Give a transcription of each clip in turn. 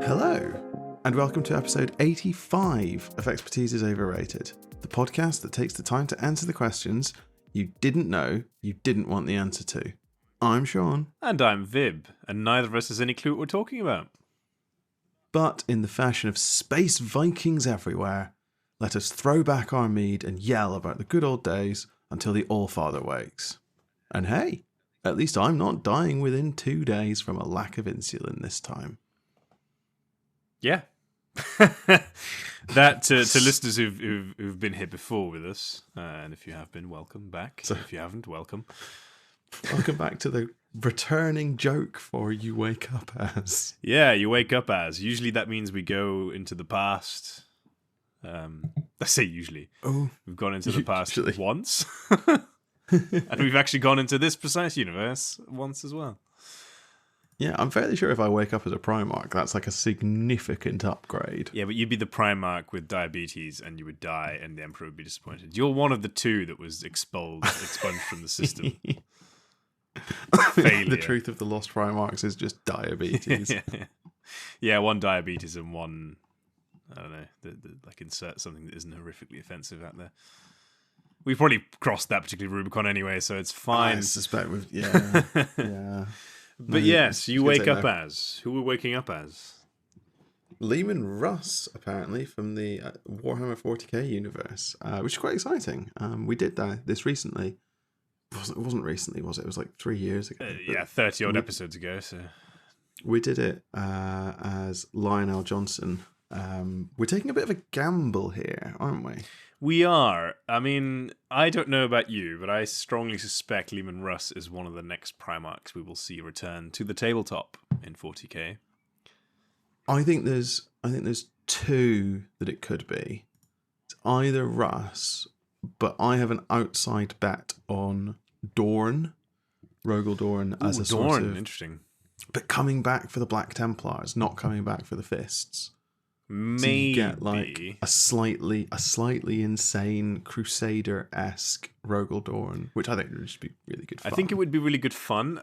Hello, and welcome to episode 85 of Expertise is Overrated, the podcast that takes the time to answer the questions you didn't know you didn't want the answer to. I'm Sean. And I'm Vib, and neither of us has any clue what we're talking about. But in the fashion of space Vikings everywhere, let us throw back our mead and yell about the good old days until the Allfather wakes. And hey, at least I'm not dying within 2 days from a lack of insulin this time. Yeah. That to listeners who've been here before with us, and if you have been, welcome back. So, if you haven't, welcome. Welcome back to the returning joke for You Wake Up As. Yeah, You Wake Up As. Usually that means we go into the past. I say usually. Oh, we've gone into the past once. And we've actually gone into this precise universe once as well. Yeah, I'm fairly sure if I wake up as a Primarch, that's like a significant upgrade. Yeah, but you'd be the Primarch with diabetes and you would die and the Emperor would be disappointed. You're one of the two that was expunged from the system. Failure. The truth of the lost Primarchs is just diabetes. Yeah, one diabetes and one, I don't know, like insert something that isn't horrifically offensive out there. We've probably crossed that particular Rubicon anyway, so it's fine. I suspect we've, yeah. But yes, you wake up as. Who are we waking up as? Leman Russ, apparently, from the Warhammer 40k universe, which is quite exciting. We did this recently. It wasn't recently, was it? It was like 3 years ago. 30-odd episodes ago. So we did it as Lionel Johnson. We're taking a bit of a gamble here, aren't we? We are. I mean, I don't know about you, but I strongly suspect Leman Russ is one of the next Primarchs we will see return to the tabletop in 40k. I think there's two that it could be. It's either Russ, but I have an outside bet on Dorn, Rogel Dorn, as a sort of interesting. But coming back for the Black Templars, not coming back for the Fists. Maybe. So you get like a slightly insane Crusader-esque Rogel Dorn, which I think would just be really good fun. I think it would be really good fun.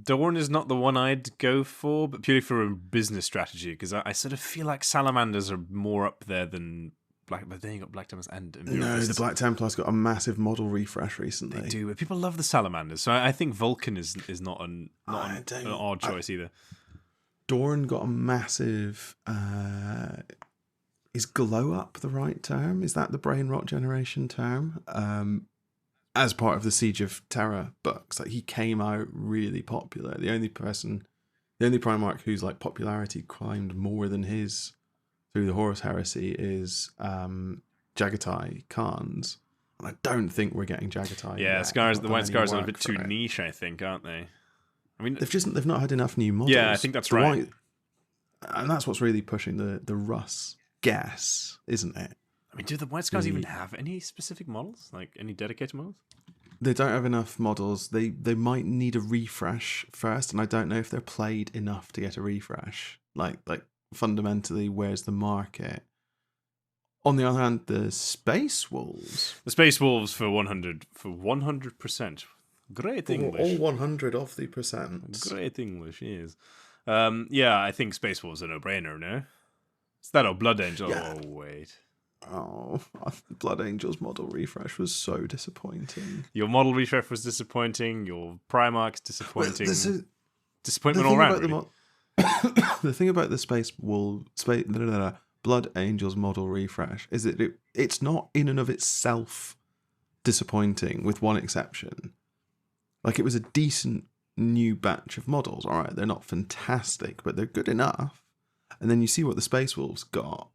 Dorn is not the one I'd go for, but purely for a business strategy, because I sort of feel like Salamanders are more up there than but then you got Black Templars and Imperium. No, the Black Templars got a massive model refresh recently. They do, but people love the Salamanders, so I think Vulcan is not an odd choice either. Dorn got a massive... is glow up the right term? Is that the brain rot generation term? As part of the Siege of Terra books, like he came out really popular. The only Primarch whose like popularity climbed more than his through the Horus Heresy is Jagatai Khan's. And I don't think we're getting Jagatai. Yeah, the White Scars are a bit too niche, I think, aren't they? I mean, they've not had enough new models. Yeah, I think that's right. And that's what's really pushing the Russ guess, isn't it? I mean, do the White Scars even have any specific models? Like any dedicated models? They don't have enough models. They might need a refresh first, and I don't know if they're played enough to get a refresh. Like fundamentally, where's the market? On the other hand, the Space Wolves. The Space Wolves for 100%. Great English. All 100 of the percent. Great English, yes. Yeah, I think Space Wolves are a no-brainer, no? Is that a Blood Angel? Yeah. Oh, wait. Oh, the Blood Angels model refresh was so disappointing. Your model refresh was disappointing. Your Primarch's disappointing. Disappointment all around, really. The thing about the Blood Angels model refresh is that it's not in and of itself disappointing, with one exception. Like, it was a decent new batch of models. All right, they're not fantastic, but they're good enough. And then you see what the Space Wolves got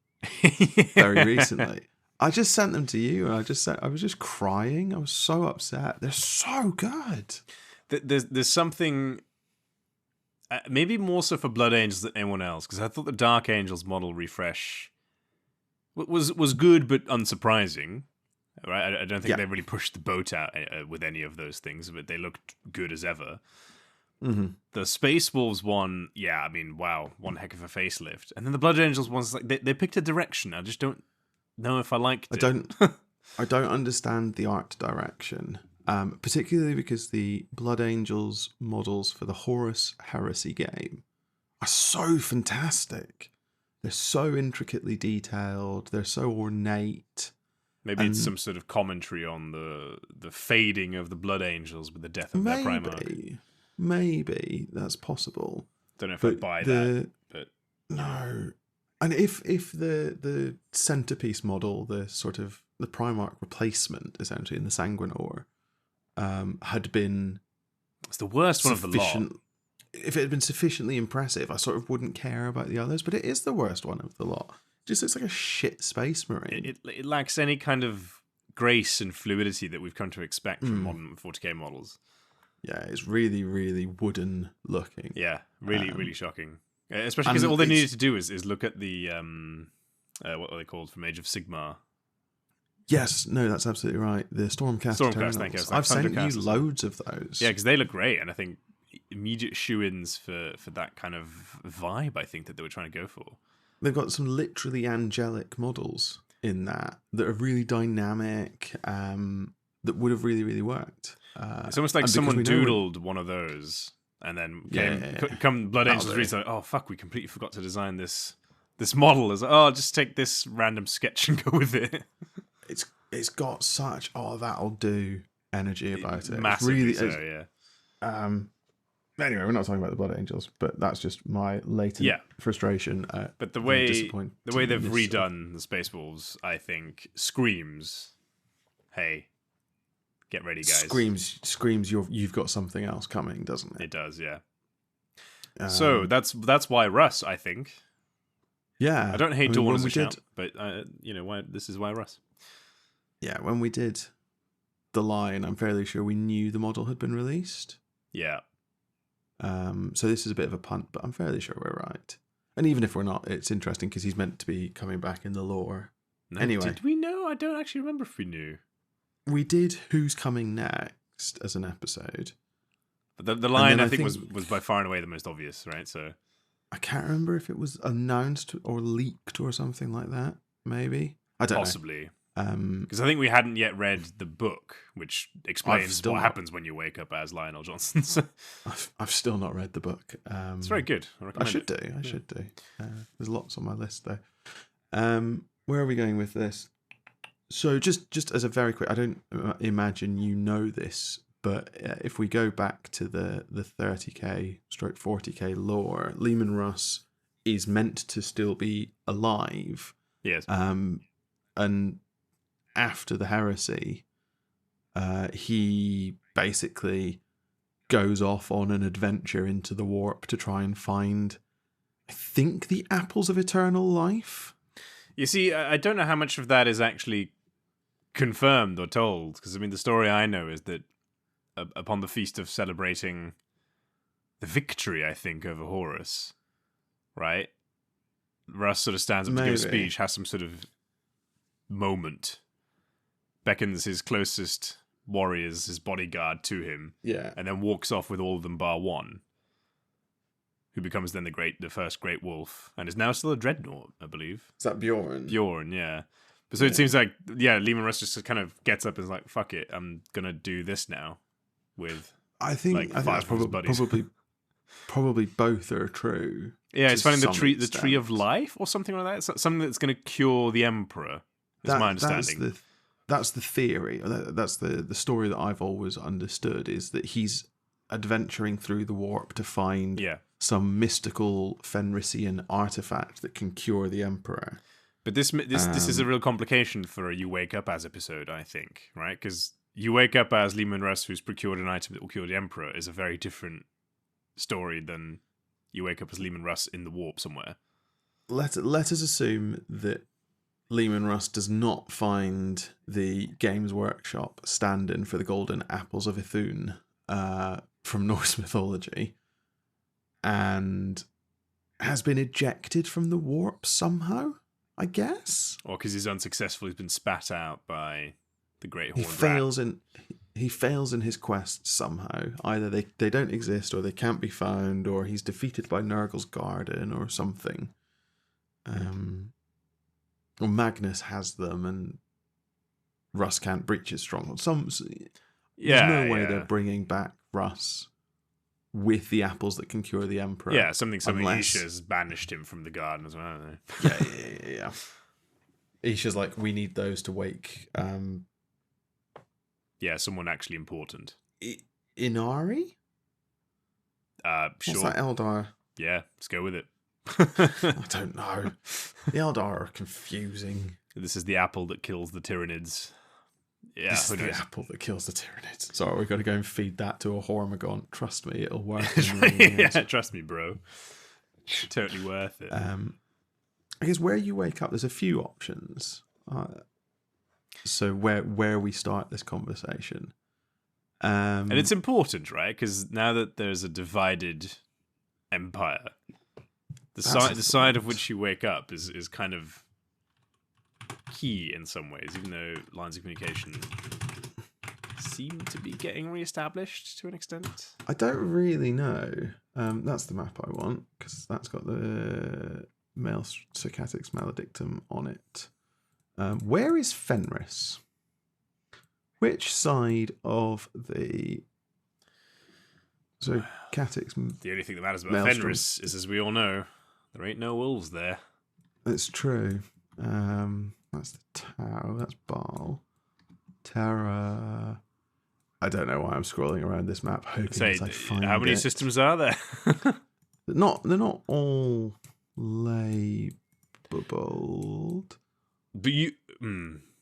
very recently. I just sent them to you, and I was just crying. I was so upset. They're so good. There's something, maybe more so for Blood Angels than anyone else, because I thought the Dark Angels model refresh was good but unsurprising. Right, I don't think they really pushed the boat out with any of those things, but they looked good as ever. Mm-hmm. The Space Wolves one, I mean, wow, one heck of a facelift. And then the Blood Angels one's like they picked a direction. I just don't know if I liked it. I don't understand the art direction. particularly because the Blood Angels models for the Horus Heresy game are so fantastic. They're so intricately detailed. They're so ornate. Maybe it's some sort of commentary on the fading of the Blood Angels with the death of their Primarch. Maybe that's possible. Don't know if I buy that. But no, and if the centerpiece model, the sort of the Primarch replacement, essentially in the Sanguinor, had been, it's the worst one of the lot. If it had been sufficiently impressive, I sort of wouldn't care about the others. But it is the worst one of the lot. It just looks like a shit Space Marine. It lacks any kind of grace and fluidity that we've come to expect from modern 40k models. Yeah, it's really, really wooden looking. Yeah, really shocking. Especially because all they needed to do is look at the what are they called from Age of Sigmar. Yes, no, that's absolutely right. The Stormcast. Thank you. I've sent you loads of those. Yeah, because they look great, and I think immediate shoe-ins for that kind of vibe. I think that they were trying to go for. They've got some literally angelic models in that are really dynamic. That would have really, really worked. It's almost like someone doodled one of those, and then come Blood Angels reads like, oh fuck, we completely forgot to design this model. As I'll just take this random sketch and go with it. It's got such that'll do energy about it. Massively so, yeah. Anyway, we're not talking about the Blood Angels, but that's just my latent frustration. But the way they've redone the Space Wolves, I think, screams, "Hey, get ready, guys!" Screams, you've got something else coming, doesn't it? It does, yeah. So that's why Russ, I think. Yeah, I don't hate Dawn as a shout, but why this is why Russ. Yeah, when we did the line, I'm fairly sure we knew the model had been released. Yeah. So this is a bit of a punt, but I'm fairly sure we're right. And even if we're not, it's interesting because he's meant to be coming back in the lore. No, anyway, did we know? I don't actually remember if we knew. We did Who's Coming Next as an episode. But the line I think was by far and away the most obvious, right? So I can't remember if it was announced or leaked or something like that. Maybe I don't know. Possibly. Because I think we hadn't yet read the book, which explains what happens when you wake up as Lionel Johnson. So. I've still not read the book. It's very good. I should do. There's lots on my list though. Where are we going with this? So just as a very quick, I don't imagine you know this, but if we go back to the 30k stroke 40k lore, Leman Russ is meant to still be alive. Yes. And after the heresy, he basically goes off on an adventure into the warp to try and find, I think, the apples of eternal life. You see, I don't know how much of that is actually confirmed or told, because I mean the story I know is that upon the feast of celebrating the victory, I think, over Horus, right, Russ sort of stands up to give a speech, has some sort of moment, beckons his closest warriors, his bodyguard, to him, and then walks off with all of them bar one, who becomes then the first Great Wolf, and is now still a dreadnought, I believe. Is that Bjorn? Bjorn, yeah. But so it seems like, Leman Russ just kind of gets up and is like, fuck it, I'm gonna do this now with I think that's probably both are true. Yeah, it's finding the tree of life or something like that. It's something that's gonna cure the Emperor, is my understanding. That's the theory. That's the story that I've always understood, is that he's adventuring through the warp to find some mystical Fenrisian artifact that can cure the Emperor. But this is a real complication for a You Wake Up As episode, I think, right? Because You Wake Up As Leman Russ, who's procured an item that will cure the Emperor, is a very different story than You Wake Up As Leman Russ in the warp somewhere. Let us assume that Leman Russ does not find the Games Workshop stand-in for the Golden Apples of Ithun from Norse mythology, and has been ejected from the warp somehow, I guess. Or because he's unsuccessful, he's been spat out by the Great Horned Rat. He fails in his quest somehow. Either they don't exist, or they can't be found, or he's defeated by Nurgle's Garden or something. Or Magnus has them, and Russ can't breach his stronghold. There's no way they're bringing back Russ with the apples that can cure the emperor. Yeah, something unless... Isha's banished him from the garden as well. I don't know. Yeah. Isha's like, we need those to wake Yeah, someone actually important. Inari? Sure. What's that Eldar? Yeah, let's go with it. I don't know. The Eldar are confusing. This is the apple that kills the Tyranids. Yeah, this is the apple that kills the Tyranids. Sorry, we've got to go and feed that to a Hormigaunt. Trust me, it'll work. Yeah, trust me, bro. Totally worth it. I guess where you wake up, there's a few options. So where we start this conversation. And it's important, right? Because now that there's a divided empire, the side of which you wake up is kind of key in some ways, even though lines of communication seem to be getting re-established to an extent. I don't really know. That's the map I want, because that's got the Male Circatics Maledictum on it. Where is Fenris? Which side of the Circatics? The only thing that matters about Fenris is, as we all know, there ain't no wolves there. That's true. That's the Tau. That's Baal. Terra. I don't know why I'm scrolling around this map hoping that I find how many systems are there? They're not all labeled. But you...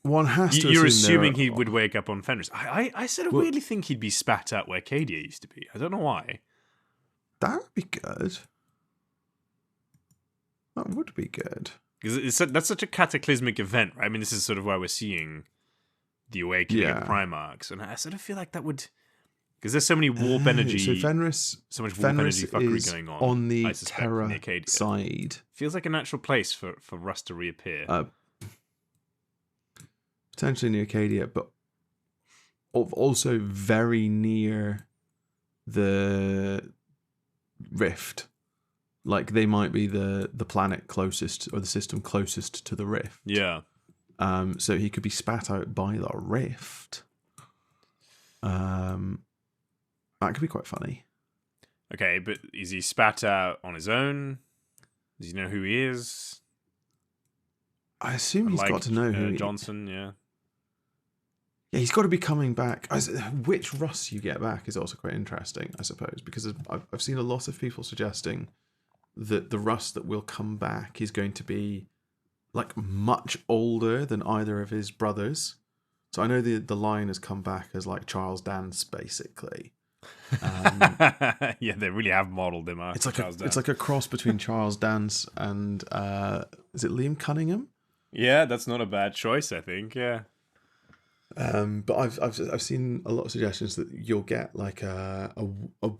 One has to. You're assuming he would wake up on Fenris. I sort of weirdly think he'd be spat out where Cadia used to be. I don't know why. That would be good. That would be good. Because that's such a cataclysmic event, right? I mean, this is sort of why we're seeing the awakening of Primarchs. And I sort of feel like that would... Because there's so many warp energy... So Fenris... So much warp energy fuckery going on the Terra side. Feels like a natural place for Russ to reappear. Potentially near Cadia, but also very near the Rift. Like, they might be the planet closest, or the system closest to the Rift. Yeah. So he could be spat out by the Rift. That could be quite funny. Okay, but is he spat out on his own? Does he know who he is? I assume he's got to know who Johnson, yeah. Yeah, he's got to be coming back. Which Russ you get back is also quite interesting, I suppose, because I've seen a lot of people suggesting that the Russ that will come back is going to be like much older than either of his brothers. So I know the line has come back as like Charles Dance, basically. Yeah, they really have modelled him after Charles Dance. It's like a cross between Charles Dance and is it Liam Cunningham? Yeah, that's not a bad choice, I think. Yeah. But I've seen a lot of suggestions that you'll get like a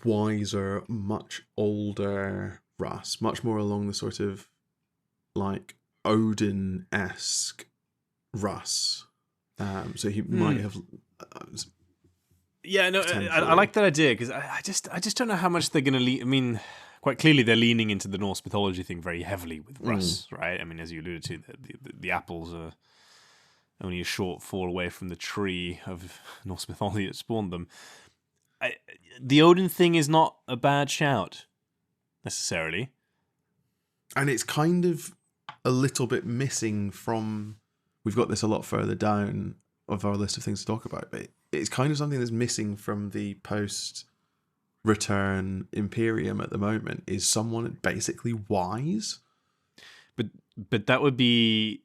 wiser, much older Russ, much more along the sort of like Odin-esque Russ. So he might have. Yeah, no, I like that idea because I just don't know how much they're going to lean. I mean, quite clearly they're leaning into the Norse mythology thing very heavily with Russ, right? I mean, as you alluded to, the apples are only a short fall away from the tree of Norse mythology that spawned them. The Odin thing is not a bad shout, necessarily. And it's kind of a little bit missing from... We've got this a lot further down of our list of things to talk about, but it's kind of something that's missing from the post-return Imperium at the moment, is someone basically wise. But that would be...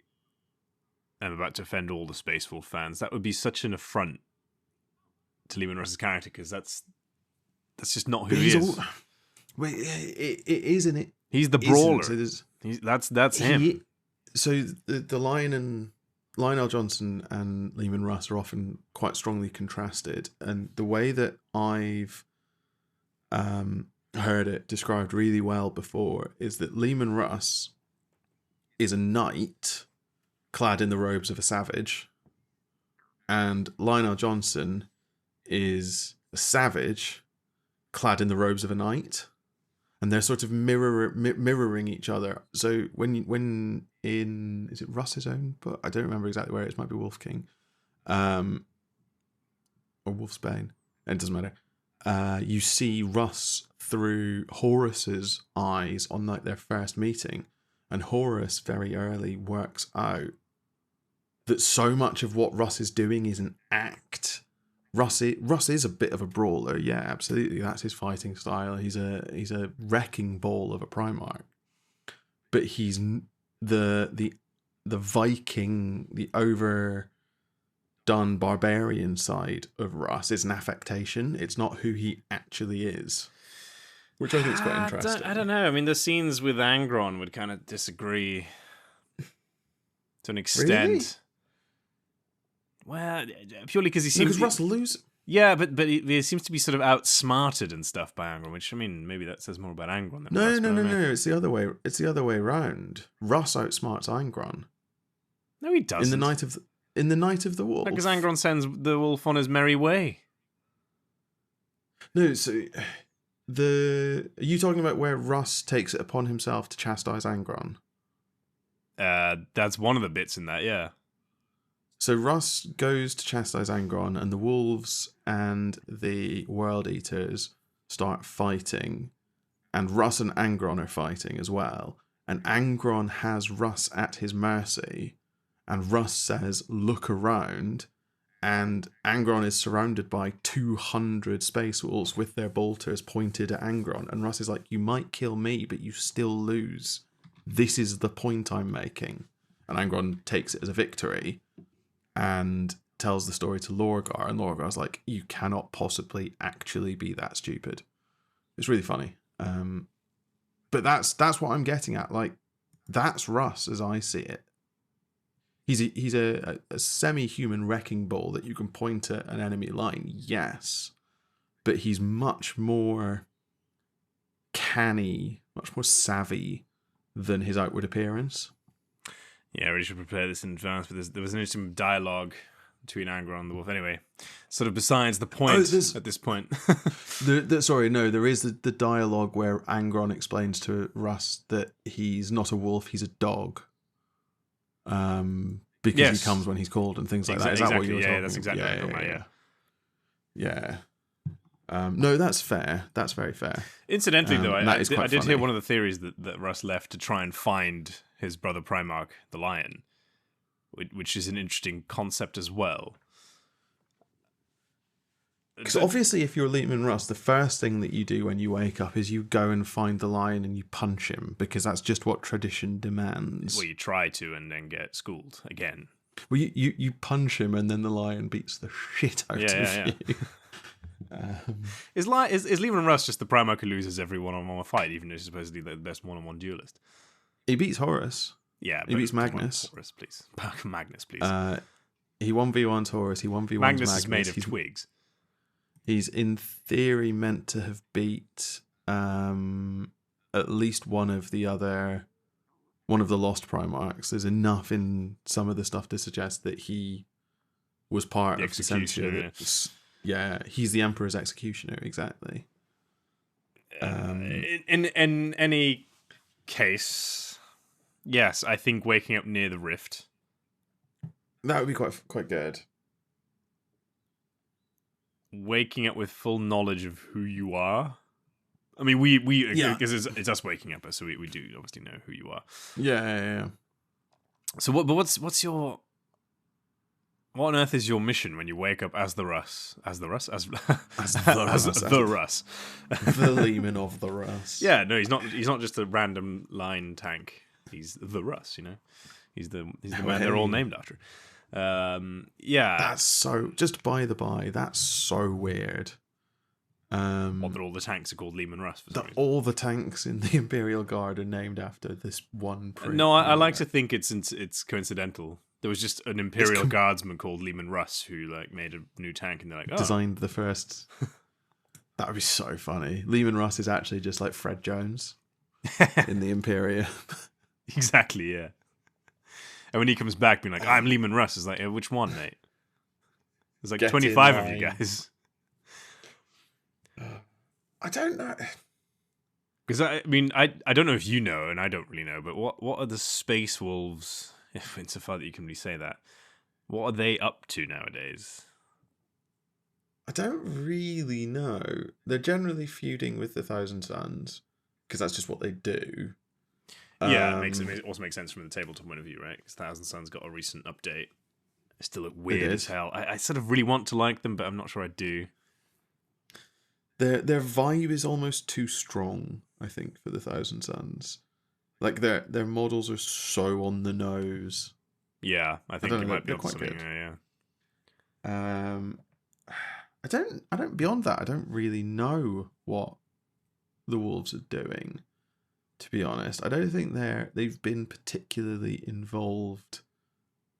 I'm about to offend all the Spacefall fans. That would be such an affront to Leman Russ's character, because that's just not who he is. It is, and it he's the brawler. So that's him. So the Lionel Johnson and Leman Russ are often quite strongly contrasted, and the way that I've heard it described really well before is that Leman Russ is a knight clad in the robes of a savage, and Lionel Johnson is a savage clad in the robes of a knight, and they're sort of mirroring each other. So when in, is it Russ's own book? I don't remember exactly where it is. It might be Wolf King, or Wolfsbane. It doesn't matter. you see Russ through Horus's eyes on like their first meeting, and Horus very early works out that so much of what Russ is doing is an act. Russ is a bit of a brawler, yeah, absolutely. That's his fighting style. He's a wrecking ball of a Primarch, but he's the Viking, the overdone barbarian side of Russ is an affectation. It's not who he actually is, which I think is quite interesting. I don't know. I mean, the scenes with Angron would kind of disagree to an extent. Really? Well, purely because he seems... Because Russ loses... Yeah, but he seems to be sort of outsmarted and stuff by Angron, which, I mean, maybe that says more about Angron than Russ. No. It's the other way. It's the other way around. Russ outsmarts Angron. No, he doesn't. In the Night of the Wolf. Because Angron sends the wolf on his merry way. No, so... Are you talking about where Russ takes it upon himself to chastise Angron? That's one of the bits in that, yeah. So Russ goes to chastise Angron, and the wolves and the World Eaters start fighting, and Russ and Angron are fighting as well. And Angron has Russ at his mercy, and Russ says, "Look around," and Angron is surrounded by 200 space wolves with their bolters pointed at Angron, and Russ is like, "You might kill me, but you still lose. This is the point I'm making." And Angron takes it as a victory and tells the story to Lorgar, and Lorgar's like, "You cannot possibly actually be that stupid." It's really funny. But that's what I'm getting at. Like, that's Russ as I see it. He's a semi-human wrecking ball that you can point at an enemy line, yes, but he's much more canny, much more savvy than his outward appearance. Yeah, I really should prepare this in advance, but there was an interesting dialogue between Angron and the wolf. Anyway, sort of besides the point at this point. There is the dialogue where Angron explains to Russ that he's not a wolf, he's a dog. Because he comes when he's called and things like that. Is that what you were talking about? Yeah, that's exactly what I'm talking about, yeah. No, that's fair. That's very fair. Incidentally, though, I did funny. hear one of the theories that Russ left to try and find his brother Primarch, the lion, which is an interesting concept as well. Because obviously, if you're Leman Russ, the first thing that you do when you wake up is you go and find the lion and you punch him, because that's just what tradition demands. Well, you try to and then get schooled again. Well, you punch him and then the lion beats the shit out of you. Is Leman Russ just the Primarch who loses every one-on-one fight, even though he's supposedly the best one-on-one duelist? He beats Horus. Yeah, he beats Magnus. Horus, please. Magnus, please. He 1v1's Horus. He 1v1's Magnus is made of twigs. He's in theory meant to have beat at least one of the lost Primarchs. There's enough in some of the stuff to suggest that he was part of the Sentia. Yeah, he's the Emperor's executioner, exactly. In any case, yes, I think waking up near the rift. That would be quite good. Waking up with full knowledge of who you are. I mean, we because it's us waking up, so we do obviously know who you are. Yeah. So what's your... What on earth is your mission when you wake up as the Russ? As the Russ? As the Russ. The Leman of the Russ. Yeah, no, he's not just a random line tank. He's the Russ, you know? He's the man they're all named after. Yeah. That's so... Just by the by, that's so weird. What, that all the tanks are called Leman Russ for some reason. All the tanks in the Imperial Guard are named after this one prince. No, I like to think it's coincidental. There was just an Imperial Guardsman called Leman Russ who made a new tank, and they're like, designed the first. That would be so funny. Leman Russ is actually just like Fred Jones in the Imperium. Exactly, yeah. And when he comes back being like, "I'm Leman Russ," it's like, which one, mate? There's like 25 of you guys. I don't know. Because I mean, I don't know if you know, and I don't really know, but what are the Space Wolves? If insofar that you can really say that, what are they up to nowadays? I don't really know. They're generally feuding with the Thousand Sons because that's just what they do. Yeah, it also makes sense from the tabletop point of view, right? Because Thousand Suns got a recent update. They still look weird as hell. I sort of really want to like them, but I'm not sure I do. Their vibe is almost too strong, I think, for the Thousand Sons. Like their models are so on the nose. Yeah, I think you might be onto something. Good. Yeah. I don't. Beyond that, I don't really know what the Wolves are doing. To be honest, I don't think they've been particularly involved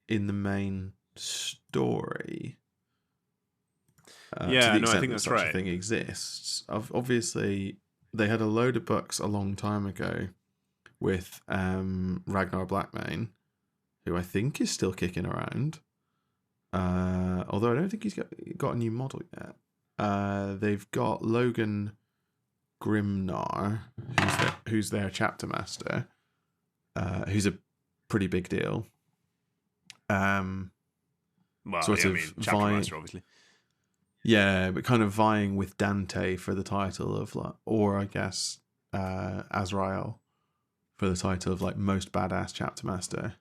in the main story. Yeah, to the no, I extent think that that's such right. a thing exists. Obviously, they had a load of books a long time ago with Ragnar Blackmane, who I think is still kicking around. Although I don't think he's got a new model yet. They've got Logan Grimnar, who's their chapter master, who's a pretty big deal. Well, Sort yeah, of I mean, chapter master, obviously. Yeah, but kind of vying with Dante for the title of, like, or I guess Azrael for the title of like most badass chapter master.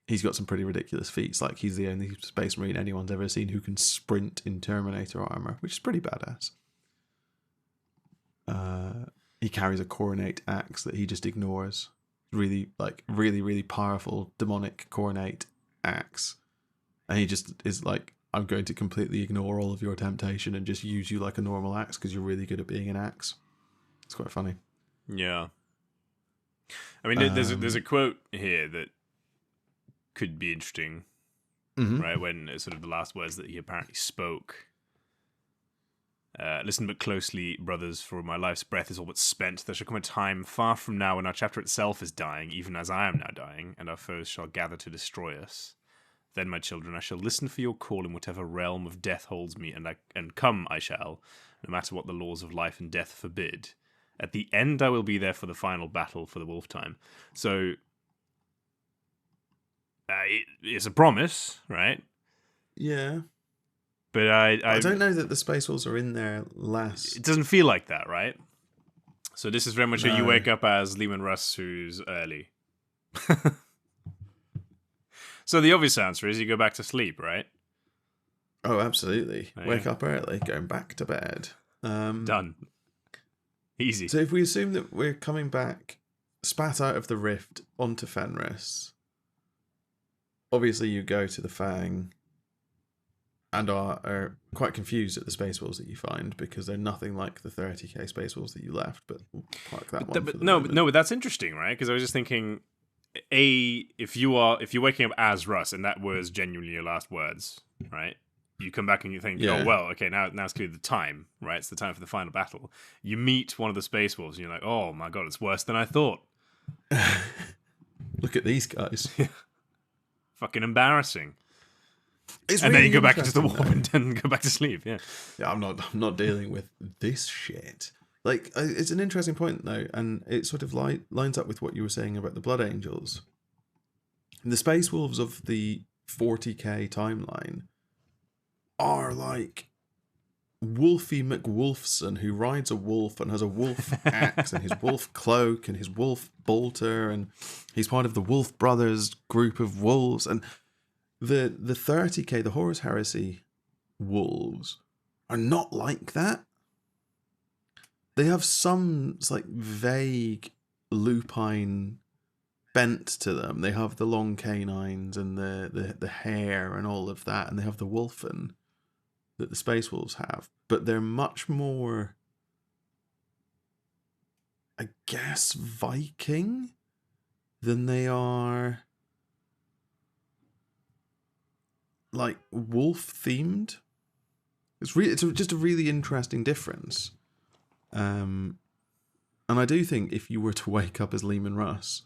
He's got some pretty ridiculous feats. Like he's the only Space Marine anyone's ever seen who can sprint in Terminator armor, which is pretty badass. He carries a coronate axe that he just ignores. Really powerful demonic coronate axe, and he just is like, I'm going to completely ignore all of your temptation and just use you like a normal axe because you're really good at being an axe. It's quite funny. Yeah. I mean, there's a quote here that could be interesting, right? When sort of the last words that he apparently spoke. Listen but closely, brothers, for my life's breath is all but spent. There shall come a time far from now when our chapter itself is dying, even as I am now dying, and our foes shall gather to destroy us. Then, my children, I shall listen for your call in whatever realm of death holds me, and come I shall, no matter what the laws of life and death forbid. At the end, I will be there for the final battle for the wolf time. So, it's a promise, right? Yeah. But I don't know that the Space Wolves are in there last. It doesn't feel like that, right? So this is very much you wake up as Leman Russ, who's early. So the obvious answer is you go back to sleep, right? Oh, absolutely. Yeah. Wake up early, going back to bed. Done. Easy. So if we assume that we're coming back, spat out of the rift onto Fenris, obviously you go to the Fang and are quite confused at the Space Wolves that you find because they're nothing like the 30k Space Wolves that you left, but we'll park that one for the moment. But that's interesting, right? Because I was just thinking, if you're waking up as Russ and that was genuinely your last words, right? You come back and you think, oh well, okay, now it's clearly the time, right? It's the time for the final battle. You meet one of the Space Wolves and you're like, oh my god, it's worse than I thought. Look at these guys. Fucking embarrassing. It's and really then you go back into the warp and then go back to sleep. Yeah. I'm not dealing with this shit. Like, it's an interesting point though, and it sort of lines up with what you were saying about the Blood Angels. The Space Wolves of the 40k timeline are like Wolfie McWolfson, who rides a wolf and has a wolf axe and his wolf cloak and his wolf bolter, and he's part of the Wolf Brothers group of wolves. And the 30k, the Horus Heresy wolves, are not like that. They have some like vague lupine bent to them. They have the long canines and the hair and all of that, and they have the wolfen that the Space Wolves have, but they're much more, I guess, Viking than they are like wolf themed. It's just a really interesting difference. And I do think if you were to wake up as Leman Russ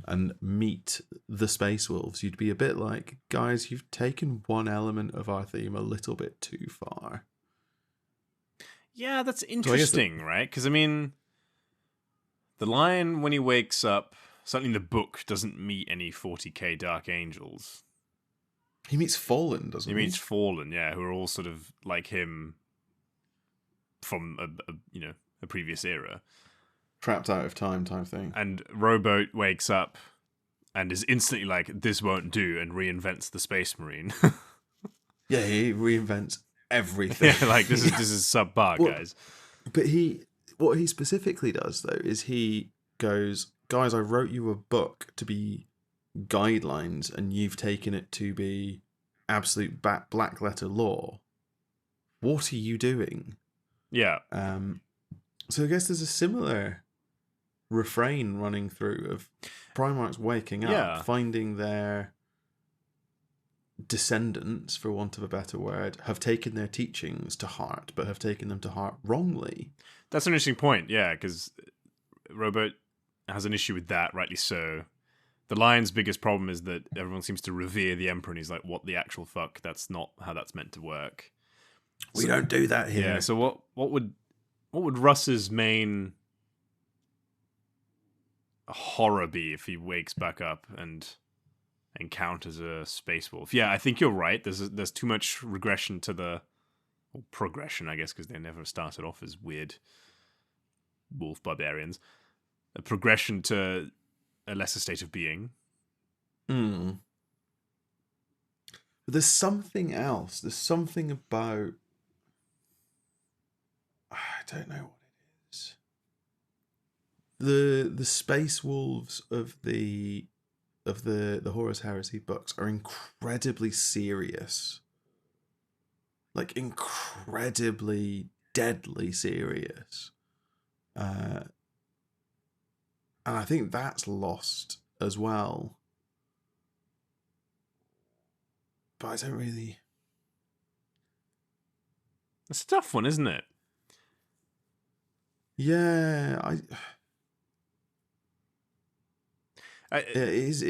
and meet the Space Wolves, you'd be a bit like, guys, you've taken one element of our theme a little bit too far. Yeah, that's interesting, right? Because, I mean, the Lion, when he wakes up, certainly in the book, doesn't meet any 40k Dark Angels. He meets Fallen, doesn't He he? meets Fallen, yeah, who are all sort of like him from a previous era. Trapped out of time type thing. And Rowboat wakes up and is instantly like, "This won't do," and reinvents the Space Marine. Yeah, he reinvents everything. Yeah, like this is subpar, guys. But what he specifically does though is he goes, guys, I wrote you a book to be guidelines, and you've taken it to be absolute black letter law. What are you doing? Yeah. So I guess there's a similar refrain running through of Primarchs waking up, finding their descendants, for want of a better word, have taken their teachings to heart, but have taken them to heart wrongly. That's an interesting point, yeah, because Rowboat has an issue with that, rightly so. The Lion's biggest problem is that everyone seems to revere the Emperor, and he's like, what the actual fuck? That's not how that's meant to work. We don't do that here. Yeah, so what would Russ's main horror be if he wakes back up and encounters a space wolf? Yeah, I think you're right. There's too much regression to or progression, I guess, because they never started off as weird wolf barbarians. A progression to a lesser state of being. But there's something else. There's something about, I don't know what it is. The space wolves of the Horus Heresy books are incredibly serious. Like incredibly deadly serious. And I think that's lost as well. But I don't really... It's a tough one, isn't it? Yeah, it is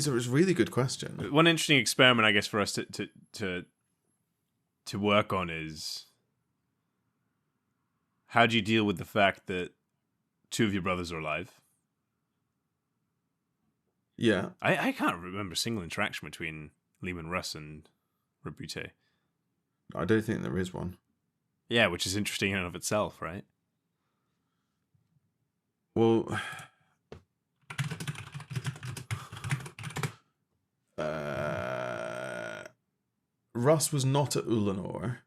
a really good question. One interesting experiment, I guess, for us to work on is, how do you deal with the fact that two of your brothers are alive? Yeah. I can't remember a single interaction between Leman Russ and Rebute. I don't think there is one. Yeah, which is interesting in and of itself, right? Well, Russ was not at Ulanor.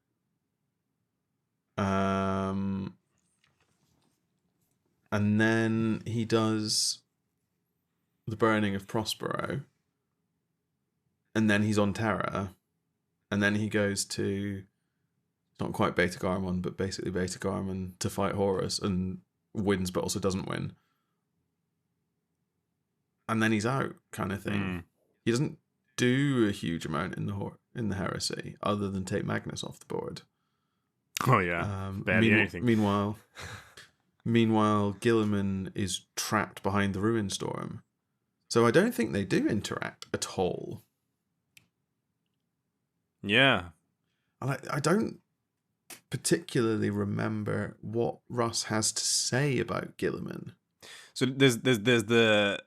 And then he does the burning of Prospero. And then he's on Terra. And then he goes to, not quite Beta Garmon, but basically Beta Garmon to fight Horus and wins, but also doesn't win. And then he's out, kind of thing. He doesn't do a huge amount in the Heresy, other than take Magnus off the board. Oh yeah, barely anything. Meanwhile, Guilliman is trapped behind the Ruin Storm. So I don't think they do interact at all. Yeah. I don't particularly remember what Russ has to say about Guilliman. So there's the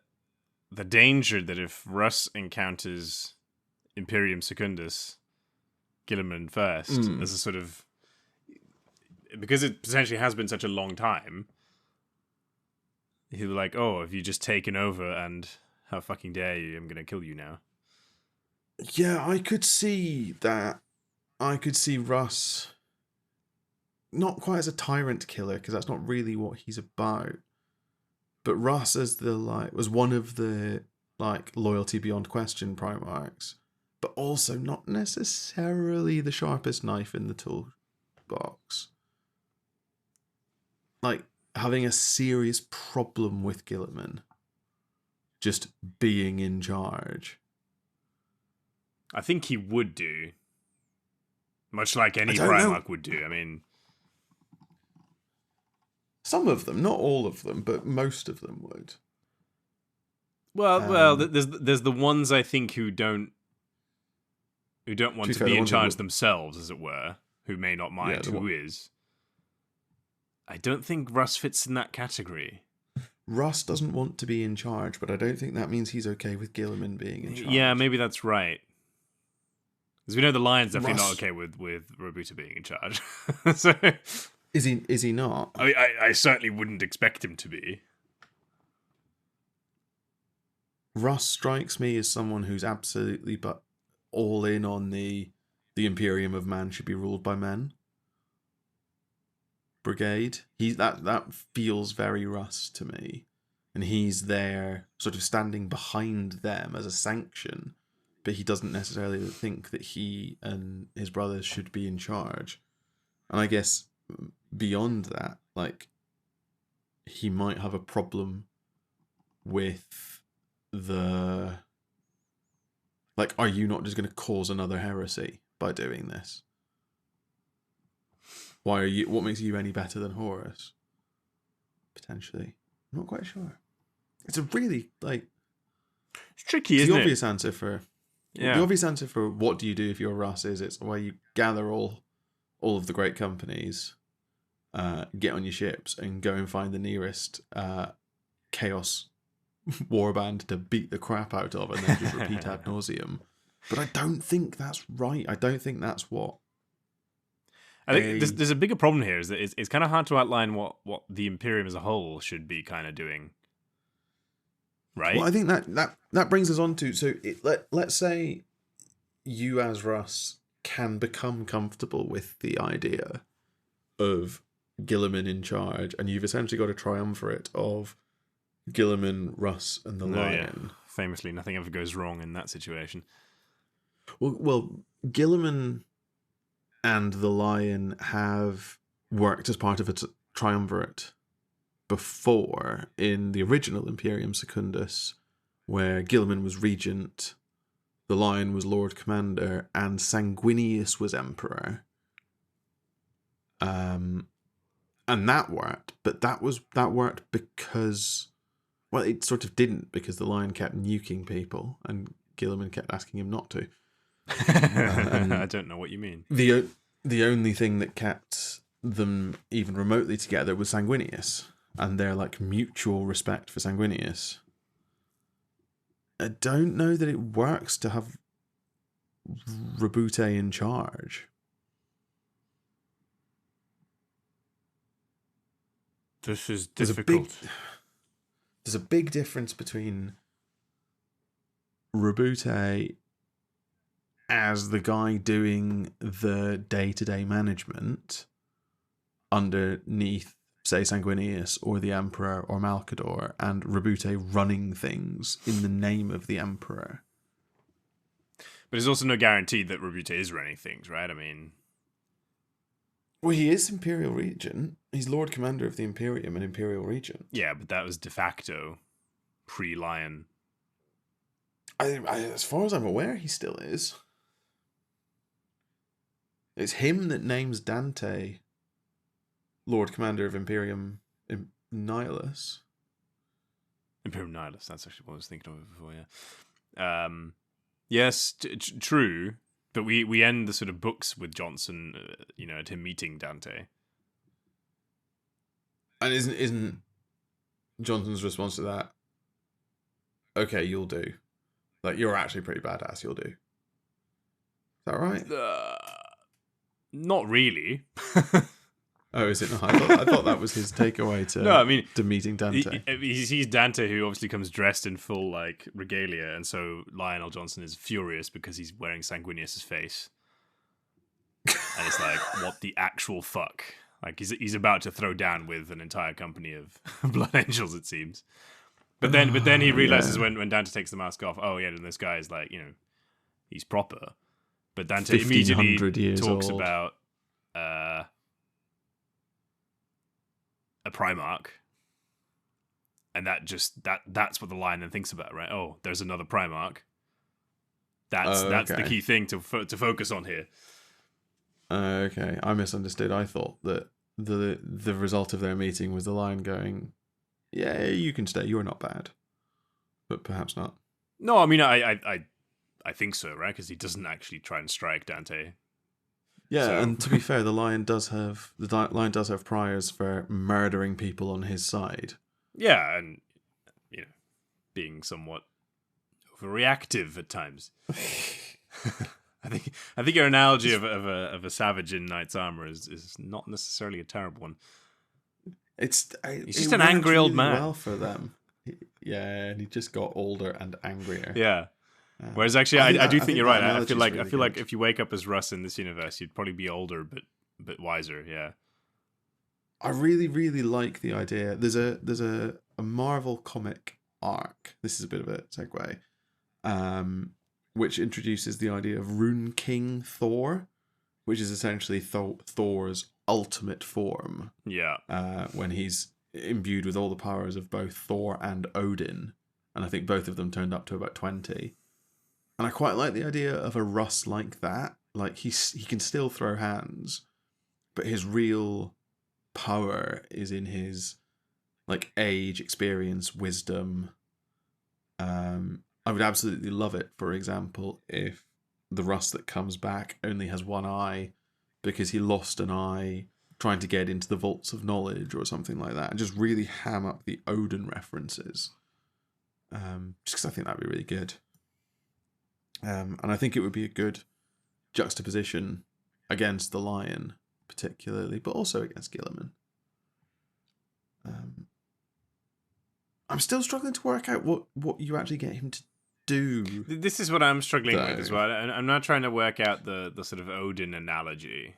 danger that if Russ encounters Imperium Secundus, Guilliman first, as a sort of, because it potentially has been such a long time, he'll be like, oh, have you just taken over, and how fucking dare you, I'm gonna kill you now. Yeah, I could see that. I could see Russ not quite as a tyrant killer, because that's not really what he's about. But Russ as was one of the loyalty beyond question Primarchs, but also not necessarily the sharpest knife in the toolbox. Like having a serious problem with Guilliman just being in charge. I think he would do. Much like any Primarch would do. I mean, some of them, not all of them, but most of them would. Well, there's the ones I think who don't want to be in charge themselves, as it were, who may not mind who is. I don't think Russ fits in that category. Russ doesn't want to be in charge, but I don't think that means he's okay with Guilliman being in charge. Yeah, maybe that's right. Because we know the lion's definitely not Russ, okay with Robuta being in charge. So, is he not? I certainly wouldn't expect him to be. Russ strikes me as someone who's absolutely but all in on the Imperium of Man should be ruled by men brigade. That feels very Russ to me, and he's there, sort of standing behind them as a sanction, but he doesn't necessarily think that he and his brothers should be in charge. And I guess beyond that, like, he might have a problem with the, like, are you not just going to cause another heresy by doing this? Why are you? What makes you any better than Horus? Potentially, I'm not quite sure. It's a really It's tricky, the isn't obvious it? answer for Yeah. the obvious answer for what do you do if you're Russ is it's where you gather all of the great companies, get on your ships and go and find the nearest chaos warband to beat the crap out of, and then just repeat ad nauseum. But I don't think that's right. I don't think that's what. I think there's a bigger problem here. Is that it's kind of hard to outline what the Imperium as a whole should be kind of doing. Right. Well, I think that brings us on to let's say you as Russ can become comfortable with the idea of Gilliman in charge, and you've essentially got a triumvirate of Gilliman, Russ, and the Lion. Yeah. Famously, nothing ever goes wrong in that situation. Well, Gilliman and the Lion have worked as part of a triumvirate before in the original Imperium Secundus, where Gilliman was regent, the Lion was Lord Commander, and Sanguinius was Emperor. And that worked, but that worked because, well, it sort of didn't, because the Lion kept nuking people and Gilliman kept asking him not to. I don't know what you mean. The only thing that kept them even remotely together was Sanguinius and their mutual respect for Sanguinius. I don't know that it works to have Rabute in charge. This is difficult. There's a big difference between Rabute as the guy doing the day-to-day management underneath, say, Sanguinius or the Emperor or Malcador, and Rabute running things in the name of the Emperor. But there's also no guarantee that Rabute is running things, right? I mean... Well, he is Imperial Regent. He's Lord Commander of the Imperium and Imperial Regent. Yeah, but that was de facto pre-Lion. As far as I'm aware, he still is. It's him that names Dante Lord Commander of Imperium Nihilus. Imperium Nihilus, that's actually what I was thinking of before, yeah. Yes, true, but we end the sort of books with Johnson, at him meeting Dante. And isn't Johnson's response to that, okay, you'll do. You're actually pretty badass, you'll do. Is that right? Not really. Oh, is it not? I thought that was his takeaway to No, I mean, to meeting Dante. He sees Dante, who obviously comes dressed in full regalia, and so Lionel Johnson is furious because he's wearing Sanguinius's face, and it's what the actual fuck? He's about to throw down with an entire company of blood angels, it seems. But then he realizes when Dante takes the mask off, oh yeah, and this guy is he's proper. But Dante immediately talks old. about a Primarch, and that's what the Lion then thinks about, right? Oh, there's another Primarch. That's the key thing to focus on here. Okay, I misunderstood. I thought that the result of their meeting was the Lion going, "Yeah, you can stay. You're not bad," but perhaps not. No, I mean I think so, right? Because he doesn't actually try and strike Dante. Yeah, So. And to be fair, the Lion does have priors for murdering people on his side. Yeah, and being somewhat overreactive at times. I think your analogy of a savage in knight's armor is not necessarily a terrible one. He's just an angry old man. Well for them. Yeah, and he just got older and angrier. Yeah. Whereas actually, I do think you're right. I feel like if you wake up as Russ in this universe, you'd probably be older but wiser. Yeah. I really, really like the idea. There's a Marvel comic arc. This is a bit of a segue, which introduces the idea of Rune King Thor, which is essentially Thor's ultimate form. Yeah. When he's imbued with all the powers of both Thor and Odin, and I think both of them turned up to about 20. And I quite like the idea of a Russ like that. Like he can still throw hands, but his real power is in his like age, experience, wisdom. I would absolutely love it, for example, if the Russ that comes back only has one eye because he lost an eye trying to get into the vaults of knowledge or something like that, and just really ham up the Odin references. Just because I think that'd be really good. And I think it would be a good juxtaposition against the Lion, particularly, but also against Gilliman. I'm still struggling to work out what you actually get him to do. This is what I'm struggling with as well. I'm not trying to work out the sort of Odin analogy.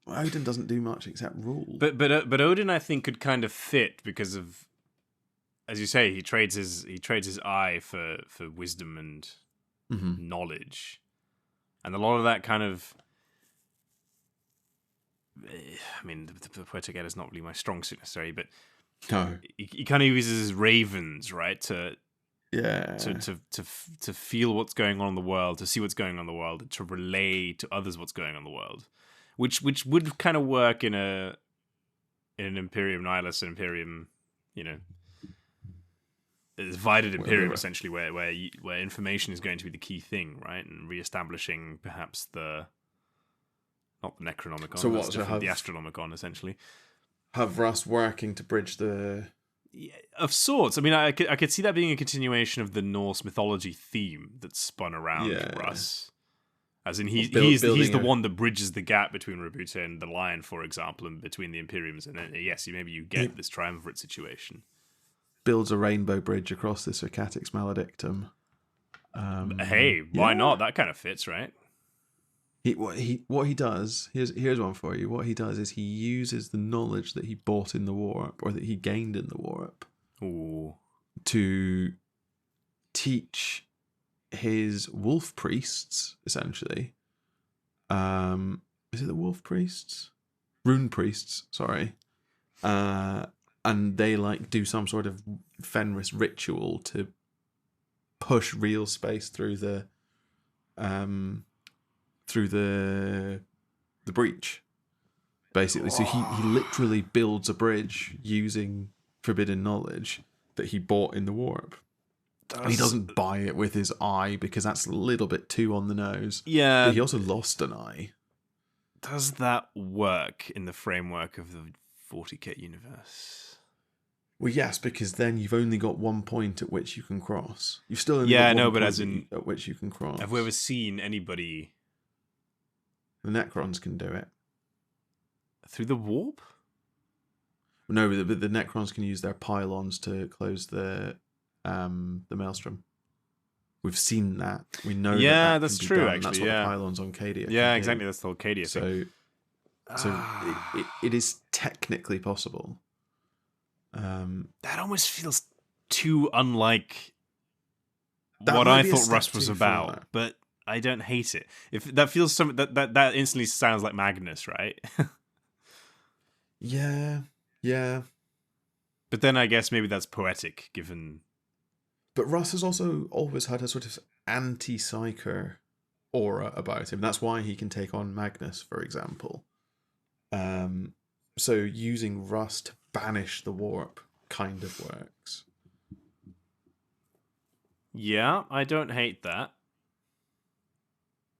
Odin doesn't do much except rule. But Odin, I think, could kind of fit because of, as you say, he trades his eye for wisdom and knowledge, and a lot of that kind of. I mean, the poetic edda is not really my strong suit necessarily, but no, he kind of uses his ravens, right, to feel what's going on in the world, to see what's going on in the world, to relay to others what's going on in the world, which would kind of work in an Imperium Nihilus, an Imperium, a divided Imperium essentially, where information is going to be the key thing, right, and reestablishing perhaps not the Necronomicon, so what? So the Astronomicon, essentially. Have Russ working to bridge the... Yeah, of sorts. I mean, I could see that being a continuation of the Norse mythology theme that's spun around Russ. As in, he's the one that bridges the gap between Rabuta and the Lion, for example, and between the Imperiums. And then, yes, maybe you get this triumvirate situation. Builds a rainbow bridge across this Acatix Maledictum. Hey, why not? That kind of fits, right? What he does, here's one for you. What he does is he uses the knowledge that he bought in the warp, or that he gained in the warp, to teach his wolf priests, essentially. Is it the wolf priests? Rune priests, sorry. And they do some sort of Fenris ritual to push real space through the breach, basically. So he literally builds a bridge using forbidden knowledge that he bought in the warp. And he doesn't buy it with his eye because that's a little bit too on the nose. Yeah. But he also lost an eye. Does that work in the framework of the 40k universe? Well, yes, because then you've only got one point at which you can cross. You've still only got one point at which you can cross. Have we ever seen anybody... The Necrons can do it. Through the warp? No, but the Necrons can use their pylons to close the maelstrom. We've seen that. We know. Yeah, that's true. Done. Actually, that's what the pylons on Cadia. Yeah, exactly. That's the whole Cadia thing. So it is technically possible. That almost feels too unlike what I thought Rust was about, but I don't hate it. If that feels that instantly sounds like Magnus, right? Yeah. But then I guess maybe that's poetic, given. But Russ has also always had a sort of anti-psyker aura about him. That's why he can take on Magnus, for example. So using Russ to banish the warp kind of works. Yeah, I don't hate that.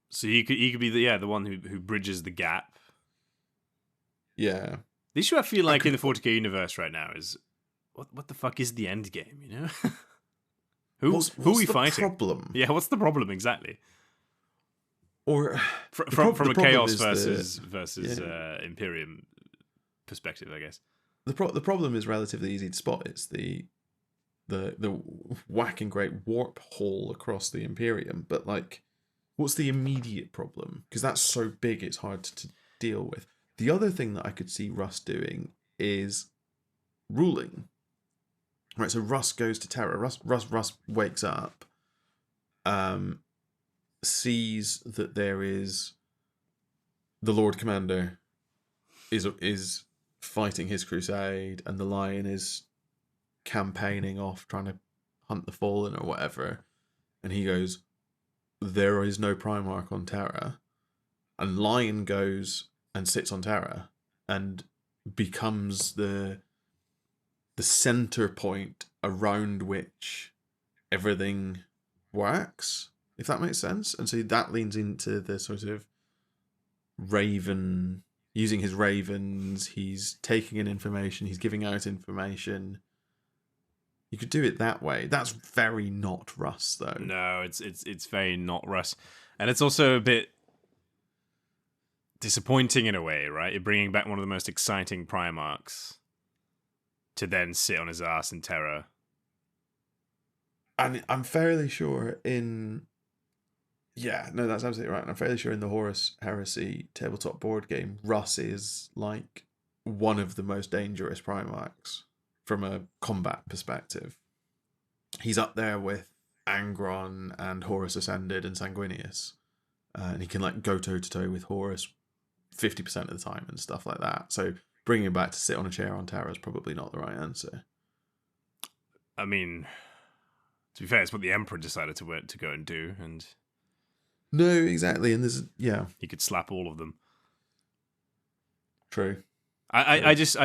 So he could be the one who bridges the gap. Yeah. The issue I feel like in the 40k universe right now is what the fuck is the end game? You know, who What's are we the fighting? problem? Yeah, what's the problem exactly? Or From a chaos versus Imperium perspective, I guess. the problem is relatively easy to spot. It's the whacking great warp hole across the Imperium, but like, what's the immediate problem? Because that's so big, it's hard to deal with. The other thing that I could see Russ doing is ruling. Right, so Russ goes to Terra. Russ wakes up, sees that there is the Lord Commander is fighting his crusade, and the Lion is campaigning off trying to hunt the Fallen or whatever, and he goes, there is no Primarch on Terra, and Lion goes and sits on Terra and becomes the center point around which everything works, if that makes sense. And so that leans into the sort of Raven, using his ravens, he's taking in information, he's giving out information. You could do it that way. That's very not Russ, though. No, it's very not Russ, and it's also a bit disappointing in a way, right? You're bringing back one of the most exciting Primarchs to then sit on his ass in Terra. And I'm fairly sure in... Yeah, no, that's absolutely right. And I'm fairly sure in the Horus Heresy tabletop board game, Russ is like one of the most dangerous Primarchs from a combat perspective. He's up there with Angron and Horus Ascended and Sanguinius. And he can like go toe to toe with Horus 50% of the time and stuff like that. So bringing him back to sit on a chair on Terra is probably not the right answer. I mean, to be fair, it's what the Emperor decided to go and do, and no, exactly. And there's he could slap all of them. True. I just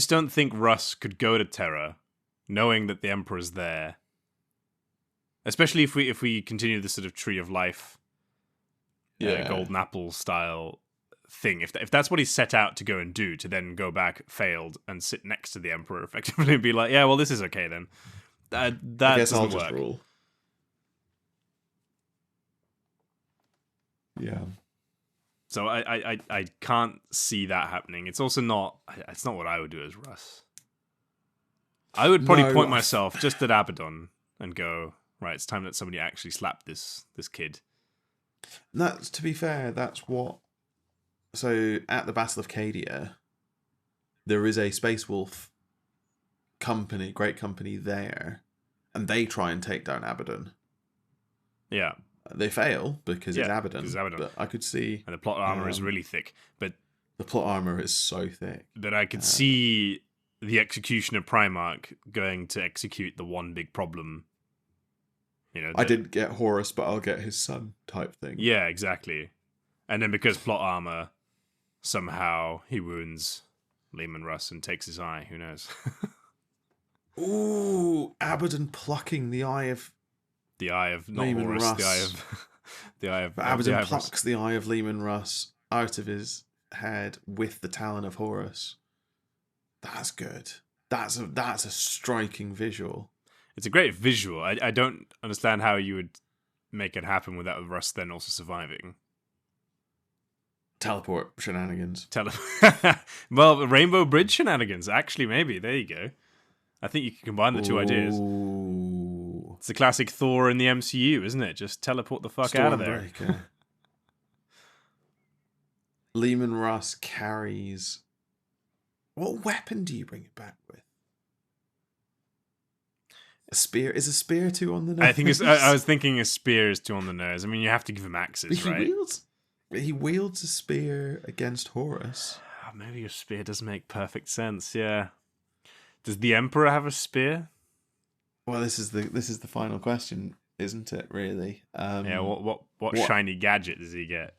don't think Russ could go to Terra, knowing that the Emperor's there. Especially if we continue this sort of Tree of Life, Golden Apple style thing. If that's what he set out to go and do, to then go back failed and sit next to the Emperor effectively and be like, yeah, well, this is okay then. That I guess doesn't I'll just work. rule. Yeah. So I can't see that happening. It's also not what I would do as Russ. I would probably point myself just at Abaddon and go, right, it's time that somebody actually slapped this kid. That's, to be fair, that's what... So, at the Battle of Cadia, there is a Space Wolf company, great company there, and they try and take down Abaddon. Yeah. They fail because it's Abaddon. But I could see... And the plot armor is really thick. But the plot armor is so thick. But I could see the executioner Primarch going to execute the one big problem. I didn't get Horus, but I'll get his son type thing. Yeah, exactly. And then because plot armor, somehow he wounds Leman Russ and takes his eye. Who knows? Ooh, Abaddon plucking the eye of... The eye of not Leman Horus, Russ. the eye of Abaddon plucks the eye of Leman Russ out of his head with the talon of Horus. That's good. That's a striking visual. It's a great visual. I don't understand how you would make it happen without Russ then also surviving. Teleport shenanigans. Well, Rainbow Bridge shenanigans. Actually, maybe. There you go. I think you can combine the two ideas. It's the classic Thor in the MCU, isn't it? Just teleport the fuck out of there. Leman Russ carries... What weapon do you bring it back with? A spear? Is a spear too on the nose? I think I was thinking a spear is too on the nose. I mean, you have to give him axes, right? He wields a spear against Horus. Maybe a spear does make perfect sense. Yeah. Does the Emperor have a spear? Well, this is the final question, isn't it? Really? Yeah. What shiny gadget does he get?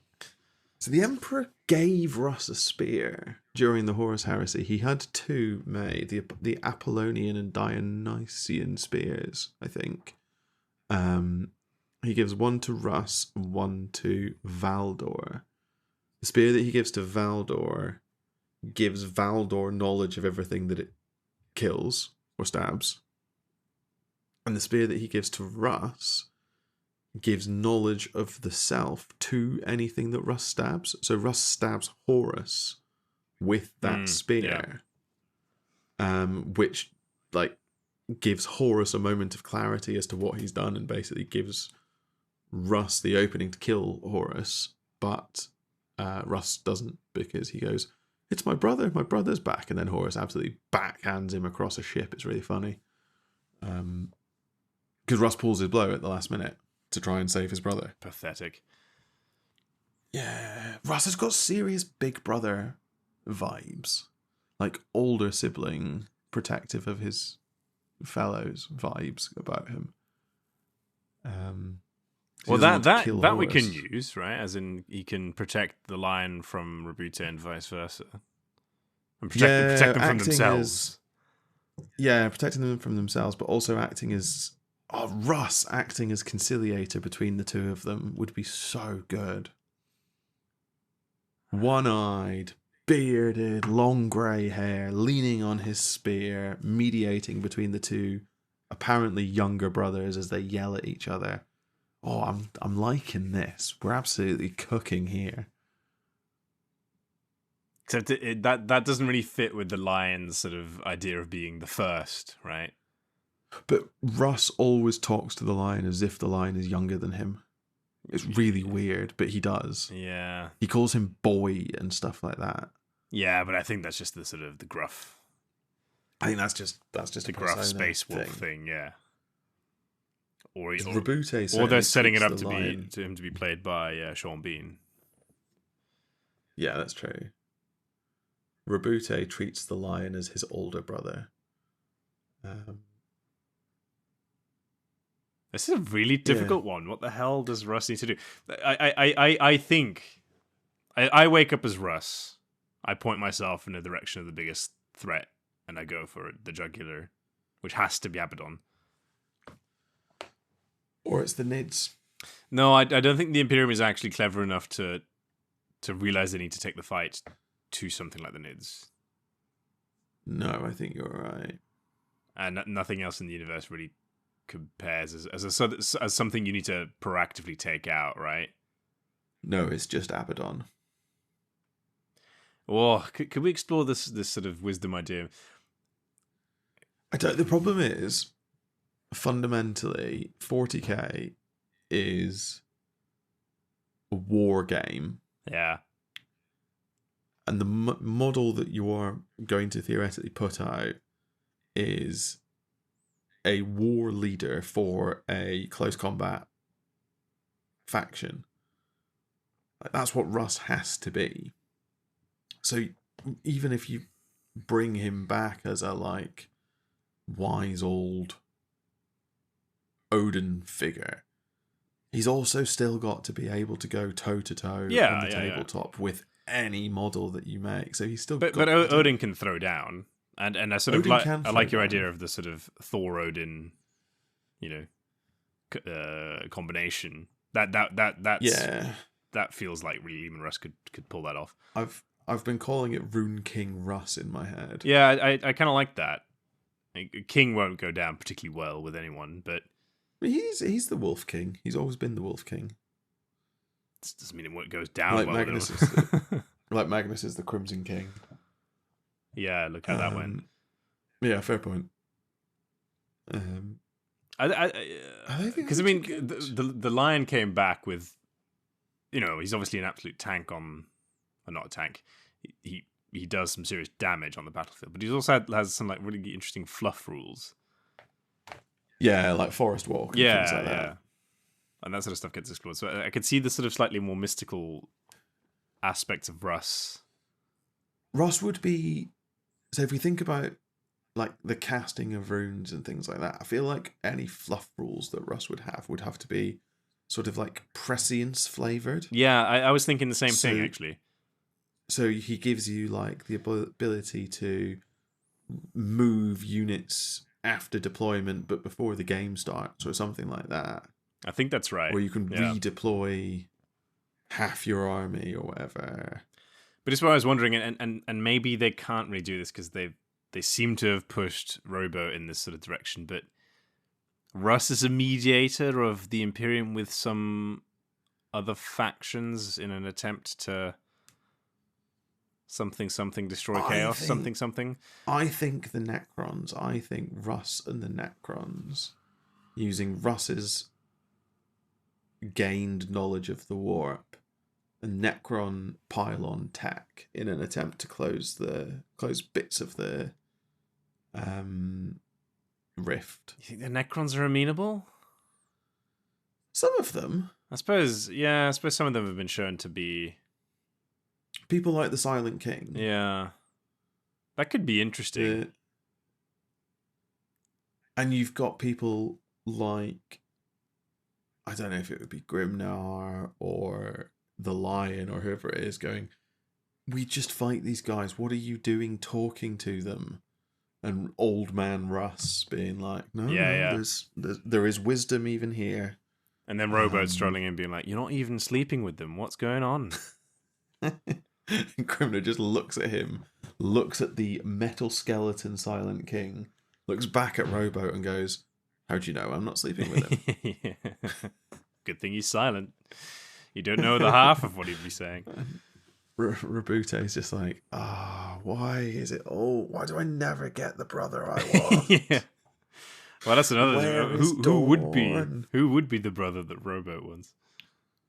So the Emperor gave Russ a spear during the Horus Heresy. He had two made, the Apollonian and Dionysian spears, I think. He gives one to Russ and one to Valdor. The spear that he gives to Valdor gives Valdor knowledge of everything that it kills or stabs. And the spear that he gives to Russ gives knowledge of the self to anything that Russ stabs. So Russ stabs Horus with that spear, which like gives Horus a moment of clarity as to what he's done, and basically gives Russ the opening to kill Horus. But Russ doesn't, because he goes, "It's my brother. My brother's back," and then Horus absolutely backhands him across a ship. It's really funny, because Russ pulls his blow at the last minute to try and save his brother. Pathetic. Yeah, Russ has got serious big brother vibes, like older sibling, protective of his fellows vibes about him. Well, that we can use, right? As in, he can protect the lion from Rabute and vice versa, and protect them from themselves. Protecting them from themselves, but also acting as Russ acting as conciliator between the two of them would be so good. One-eyed, bearded, long grey hair, leaning on his spear, mediating between the two apparently younger brothers as they yell at each other. Oh, I'm liking this. We're absolutely cooking here. Except that doesn't really fit with the lion's sort of idea of being the first, right? But Russ always talks to the lion as if the lion is younger than him. It's really weird, but he does. Yeah. He calls him boy and stuff like that. Yeah, but I think that's just the sort of the gruff. I think that's just the gruff space wolf thing, yeah. Or they're setting it up to him to be played by Sean Bean. Yeah, that's true. Rabute treats the lion as his older brother. This is a really difficult one. What the hell does Russ need to do? I think I wake up as Russ. I point myself in the direction of the biggest threat, and I go for the jugular, which has to be Abaddon. Or it's the Nids. No, I don't think the Imperium is actually clever enough to realize they need to take the fight to something like the Nids. No, I think you're right. And nothing else in the universe really compares as something you need to proactively take out, right? No, it's just Abaddon. Oh, could we explore this sort of wisdom idea? The problem is, fundamentally, 40k is a war game. Yeah. And the model that you are going to theoretically put out is a war leader for a close combat faction. That's what Russ has to be. So even if you bring him back as a wise old Odin figure, he's also still got to be able to go toe to toe on the tabletop with any model that you make. So he's still but Odin can throw down. And I sort of I like your idea of the sort of Thor Odin, combination. That feels like really Leman Russ could pull that off. I've been calling it Rune King Russ in my head. Yeah, I kind of like that. King won't go down particularly well with anyone, but he's the Wolf King. He's always been the Wolf King. This doesn't mean it goes down well. Magnus Magnus is the Crimson King. Yeah, look how that went. Yeah, fair point. Because the lion came back with, he's obviously an absolute tank on, or not a tank. He does some serious damage on the battlefield, but he also has some really interesting fluff rules. Yeah, like forest walk. And things like that. And that sort of stuff gets explored. So I could see the sort of slightly more mystical aspects of Russ. Russ would be. So if we think about the casting of runes and things like that, I feel like any fluff rules that Russ would have to be sort of prescience flavored. Yeah, I was thinking the same thing actually. So he gives you the ability to move units after deployment, but before the game starts, or something like that. I think that's right. Or you can redeploy half your army or whatever. But it's what I was wondering, and maybe they can't really do this because they've they seem to have pushed Robo in this sort of direction, but Russ is a mediator of the Imperium with some other factions in an attempt to something destroy chaos, something. I think the Necrons, I think Russ and the Necrons, using Russ's gained knowledge of the warp and Necron pylon tech in an attempt to close bits of the rift. You think the Necrons are amenable? Some of them. I suppose some of them have been shown to be... People like the Silent King. Yeah. That could be interesting. And you've got people like... I don't know if it would be Grimnar or the Lion or whoever it is going, we just fight these guys. What are you doing talking to them? And Old Man Russ being like, no, there is wisdom even here. And then Robo strolling in being like, you're not even sleeping with them. What's going on? And Grimnar just looks at him, looks at the metal skeleton Silent King, looks back at Robo and goes, how do you know I'm not sleeping with him? Yeah. Good thing he's silent. You don't know the half of what he'd be saying. Rabute is just like, why do I never get the brother I want? Yeah. Well, that's another thing. Who would be the brother that Robo wants?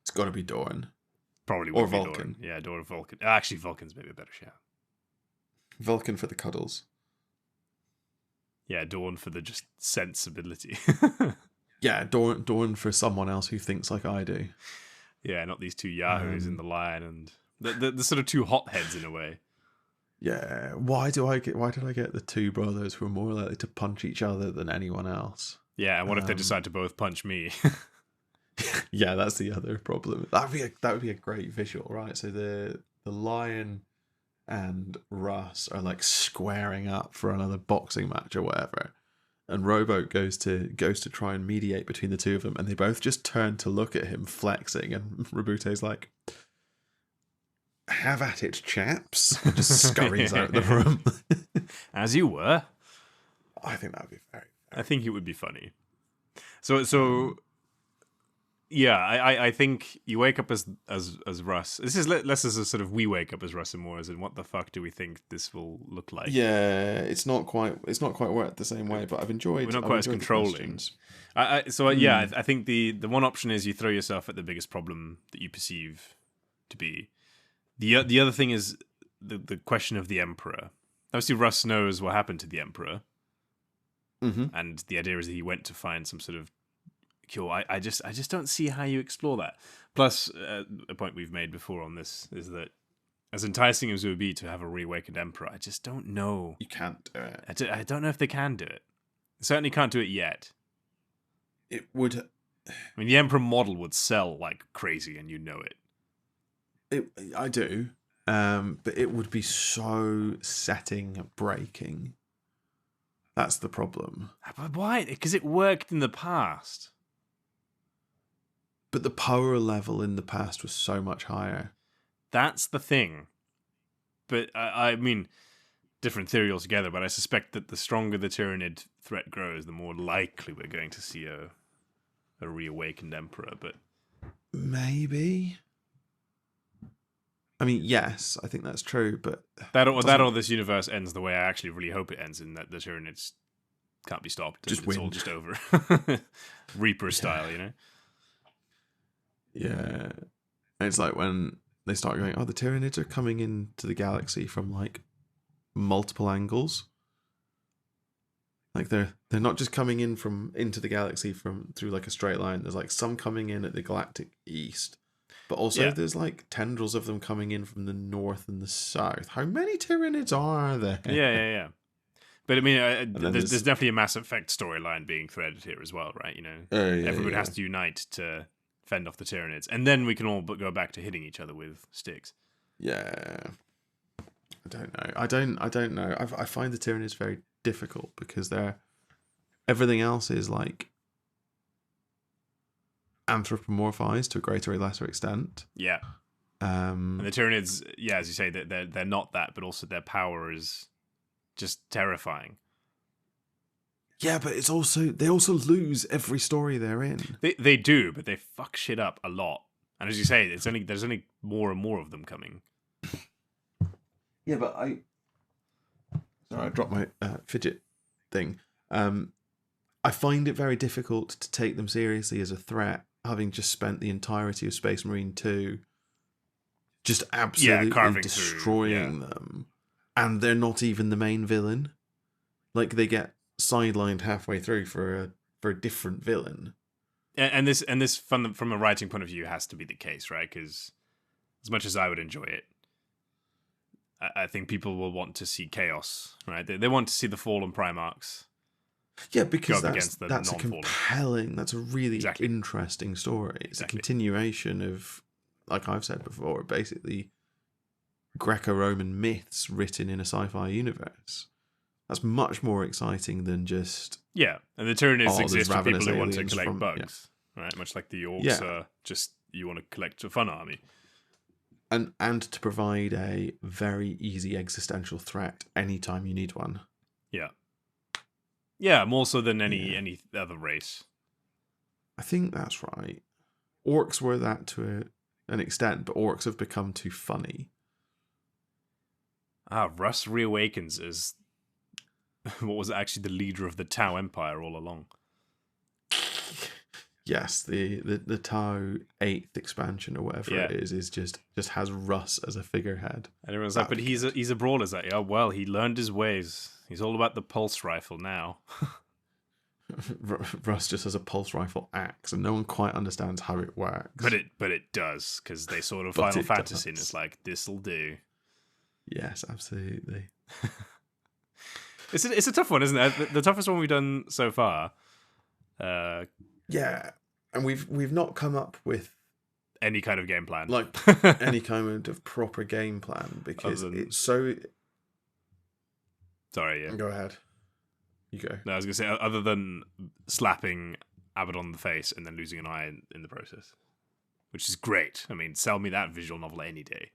It's got to be Dorn. Probably would be Vulcan. Dorn. Yeah, Dorn or Vulcan. Actually, Vulcan's maybe a better shout. Vulcan for the cuddles. Yeah, Dorn for the just sensibility. Yeah, Dorn for someone else who thinks like I do. Yeah, not these two yahoos in the Lion and the sort of two hotheads in a way. Yeah, why did I get the two brothers who are more likely to punch each other than anyone else? Yeah, and what if they decide to both punch me? Yeah, that's the other problem. That would be a great visual, right? So the Lion and Russ are like squaring up for another boxing match or whatever, and Robo goes to try and mediate between the two of them, and they both just turn to look at him flexing, and Rabute's like, have at it, chaps, and just scurries out the room. As you were. I think that would be very I think it would be funny. So yeah, I think you wake up as Russ. This is less as a sort of we wake up as Russ and more as in what the fuck do we think this will look like? Yeah, it's not quite worked the same way, but I've enjoyed. We're not quite as controlling. I think the one option is you throw yourself at the biggest problem that you perceive to be. The other thing is the question of the Emperor. Obviously, Russ knows what happened to the Emperor, and the idea is that he went to find some sort of cure. I just don't see how you explore that. Plus, a point we've made before on this is that as enticing as it would be to have a reawakened Emperor, I just don't know. You can't do it. I don't know if they can do it. They certainly can't do it yet. It would. I mean, the Emperor model would sell like crazy, and you know it. I do, but it would be so setting breaking. That's the problem. But why? Because it worked in the past. But the power level in the past was so much higher. That's the thing. But I mean, different theory altogether, but I suspect that the stronger the Tyranid threat grows, the more likely we're going to see a reawakened Emperor. But maybe. I mean, yes, I think that's true, but that or this universe ends the way I actually really hope it ends, in that the Tyranids can't be stopped. Just it's win. all just over. Reaper style, you know? Yeah. And it's like when they start going, the Tyranids are coming into the galaxy from like multiple angles. Like they're not just coming into the galaxy through like a straight line. There's like some coming in at the galactic east. But also there's like tendrils of them coming in from the north and the south. How many Tyranids are there? Yeah. But I mean, there's definitely a Mass Effect storyline being threaded here as well, right? You know, everybody has to unite to fend off the Tyranids, and then we can all go back to hitting each other with sticks. Yeah, I don't know. I find the Tyranids very difficult because everything else is like anthropomorphized to a greater or lesser extent. Yeah. And the Tyranids, as you say, they're not that, but also their power is just terrifying. Yeah, but it's also they also lose every story they're in. They do, but they fuck shit up a lot. And as you say, there's only more and more of them coming. Yeah, but sorry, I dropped my fidget thing. I find it very difficult to take them seriously as a threat, having just spent the entirety of Space Marine 2 just absolutely destroying them. And they're not even the main villain. Like, they get sidelined halfway through for a different villain. And this from a writing point of view has to be the case, right? Because as much as I would enjoy it, I think people will want to see chaos, right? They want to see the fallen Primarchs. Yeah, because that's a compelling, that's a really interesting story. It's a continuation of, like I've said before, basically Greco-Roman myths written in a sci-fi universe. That's much more exciting than just... Yeah, and the Tyranids exist for people who want to collect bugs, right? Much like the Orcs are just, you want to collect a fun army. And to provide a very easy existential threat anytime you need one. Yeah. Yeah, more so than any other race. I think that's right. Orcs were that to an extent, but orcs have become too funny. Russ reawakens as what was actually the leader of the Tau Empire all along. Yes, the Tau 8th expansion or whatever it is just has Russ as a figurehead. And everyone's like, but he's a brawler. It's like, oh well, he learned his ways. He's all about the pulse rifle now. Russ just has a pulse rifle axe, and no one quite understands how it works. But it does, because they sort of Final Fantasy, and it's like, this'll do. Yes, absolutely. It's a tough one, isn't it? The toughest one we've done so far. Yeah, and we've not come up with any kind of game plan, like any kind of proper game plan, because it's so. Sorry, yeah. Go ahead. You go. No, I was gonna say, other than slapping Abbott on the face and then losing an eye in the process, which is great. I mean, sell me that visual novel any day.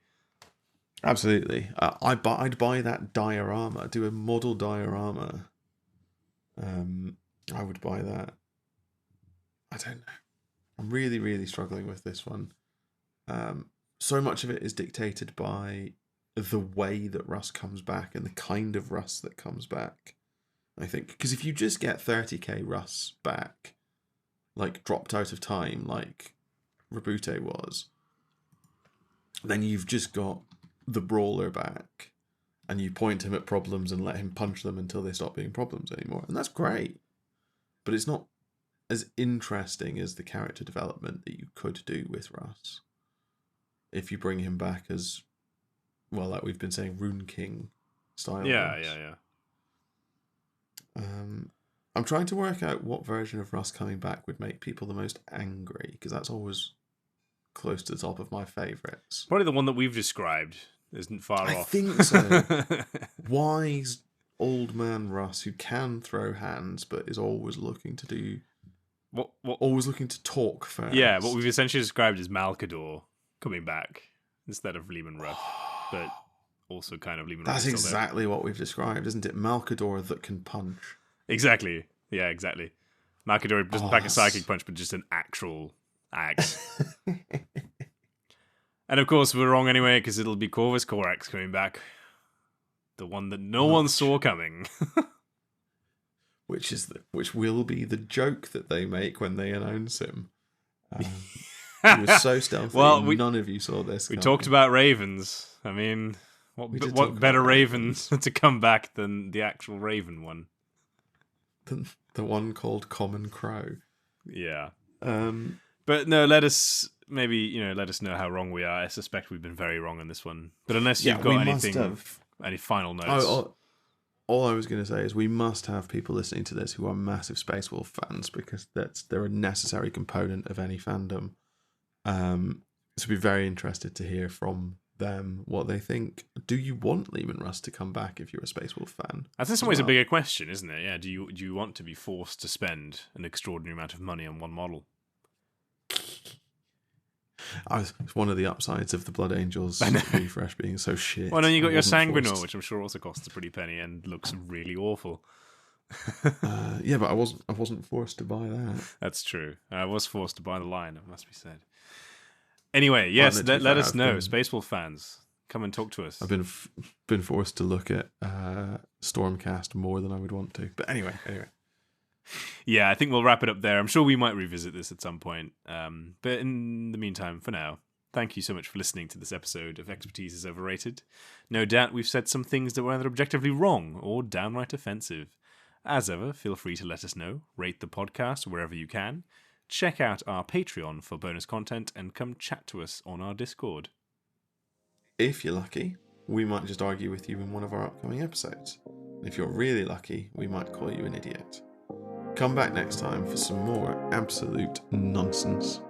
Absolutely. I'd buy that diorama. Do a model diorama. I would buy that. I don't know. I'm really, really struggling with this one. So much of it is dictated by the way that Russ comes back and the kind of Russ that comes back. I think, because if you just get 30k Russ back, like dropped out of time, like Rabute was, then you've just got the brawler back, and you point him at problems and let him punch them until they stop being problems anymore, and that's great. But it's not as interesting as the character development that you could do with Russ if you bring him back as, well, like we've been saying, Rune King style. Yeah. I'm trying to work out what version of Russ coming back would make people the most angry, because that's always close to the top of my favourites. Probably the one that we've described isn't far off. I think so. Wise old man Russ who can throw hands but is always looking to do... always looking to talk first. Yeah, what we've essentially described as Malkador coming back instead of Leman Russ, but also kind of Leman Russ. That's exactly what we've described, isn't it? Malkador that can punch. Exactly. Yeah, exactly. Malkador doesn't pack a psychic punch, but just an actual axe. And of course, we're wrong anyway, because it'll be Corvus Corax coming back. The one that no one saw coming. Which will be the joke that they make when they announce him. He was so stealthy. Well, none of you saw this. We talked about ravens. I mean, what better raven to come back than the actual raven one? The one called Common Crow. Yeah. But no, let us know how wrong we are. I suspect we've been very wrong on this one. But unless you've got any final notes. All I was going to say is we must have people listening to this who are massive Space Wolf fans, because they're a necessary component of any fandom. So be very interested to hear from them what they think. Do you want Leman Russ to come back if you're a Space Wolf fan? That's in some ways a bigger question, isn't it? Yeah. Do you want to be forced to spend an extraordinary amount of money on one model? It's one of the upsides of the Blood Angels refresh being so shit. Well, then you got I your wasn't Sanguinor, forced- which I'm sure also costs a pretty penny and looks really awful. Yeah, but I wasn't forced to buy that. That's true. I was forced to buy the line, it must be said. Anyway, Well, yes, no, to be let fair, us I've know, been- Spacewolf fans. Come and talk to us. I've been forced to look at Stormcast more than I would want to. But anyway. Yeah, I think we'll wrap it up there. I'm sure we might revisit this at some point. But in the meantime, for now, thank you so much for listening to this episode of Expertise is Overrated. No doubt we've said some things that were either objectively wrong or downright offensive. As ever, feel free to let us know, rate the podcast wherever you can, check out our Patreon for bonus content, and come chat to us on our Discord. If you're lucky, we might just argue with you in one of our upcoming episodes. If you're really lucky, we might call you an idiot. Come back next time for some more absolute nonsense.